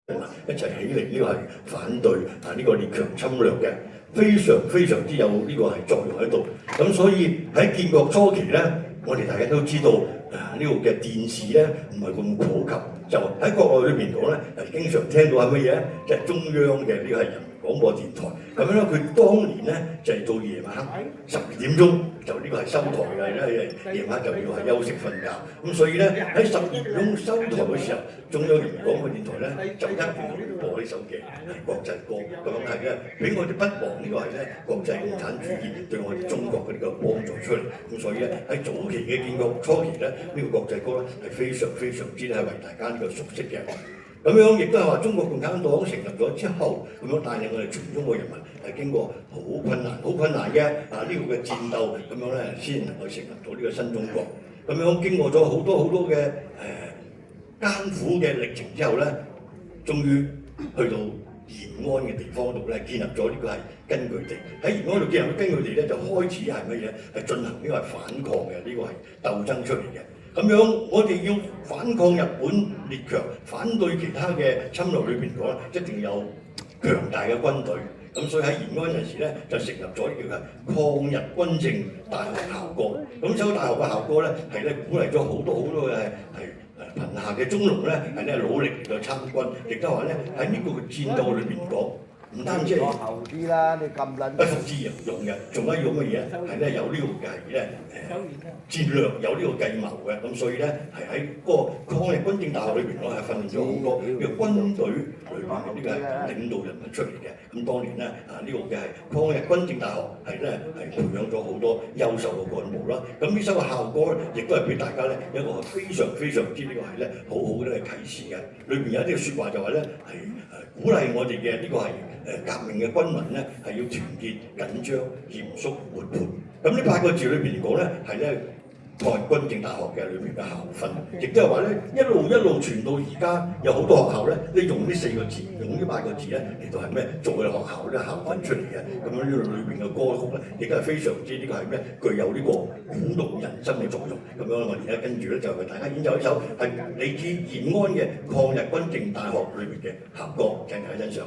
一齊起嚟，呢個係反對呢個列強侵略嘅，非常之有呢個係作用喺度。咁所以喺建國初期咧，我哋大家都知道呢個嘅電視咧唔係咁普及，就喺國內裏邊講咧，經常聽到係乜嘢咧？即係中央嘅呢個係人民廣播電台。咁樣咧，佢當年咧就係到夜晚黑12點鐘就呢個係收台嘅，因為夜晚就要係休息瞓覺。咁所以咧喺12點鐘收台嘅時候，中央人民廣播電台咧就一定要播呢首嘅國際歌。咁係咧，俾我哋不忘呢個係咧國際共產主義對我哋中國嘅呢個幫助出嚟。咁所以咧喺早期嘅建國初期咧，呢個國際歌咧係非常之係為大家呢個熟悉嘅。咁樣亦都係話中國共產黨成立咗之後，咁樣帶領我哋全中國人民係經過好困難嘅呢個嘅戰鬥，咁樣咧先能夠成立到呢個新中國。咁樣經過咗好多嘅艱苦嘅歷程之後咧，終於去到延安嘅地方度咧，建立咗呢個係根據地。喺延安度建立咗根據地咧，就開始係乜嘢？係進行呢個係反抗嘅，呢個係鬥爭出嚟嘅。咁樣我哋要反抗日本列強，反對其他嘅侵略裏邊講，一定有強大嘅軍隊。咁所以喺延安陣時咧，就成立咗呢個抗日軍政大學校歌。咁首大學嘅校歌咧，係咧鼓勵咗好多嘅係貧下嘅中農咧，係咧努力嚟到參軍，亦都話咧喺呢個戰鬥裏邊講。唔單止係後啲啦，你咁撚不服之人用嘅，仲有一樣乜嘢？係咧有呢個係咧戰略，有呢個計謀嘅。咁所以咧係喺個抗日軍政大學裏邊，我係訓練咗好多呢個軍隊裏邊嘅呢個係領導人物出嚟嘅。咁當年咧呢個嘅係抗日軍政大學係咧係培養咗好多優秀嘅幹部啦。咁呢首嘅校歌咧，亦都係俾大家咧一個非常之呢個係咧好嘅啟示嘅。裏邊有一啲説話就話咧係鼓勵我哋嘅呢個係革命嘅軍民咧係要團結、緊張、嚴肅、活潑。咁呢8個字裏邊嚟講咧係咧抗日軍政大學嘅裏邊嘅校訓，亦都係話咧一路傳到而家，有好多學校咧都用呢4個字，用呢8個字咧嚟到係咩做嘅學校咧校訓出嚟嘅。咁樣呢個裏邊嘅歌曲咧，亦都係非常之呢個係咩具有呢個鼓動人心嘅作用。咁樣我哋而家跟住咧就為大家演奏一首係嚟自延安嘅抗日軍政大學裏邊嘅校歌，請大家欣賞。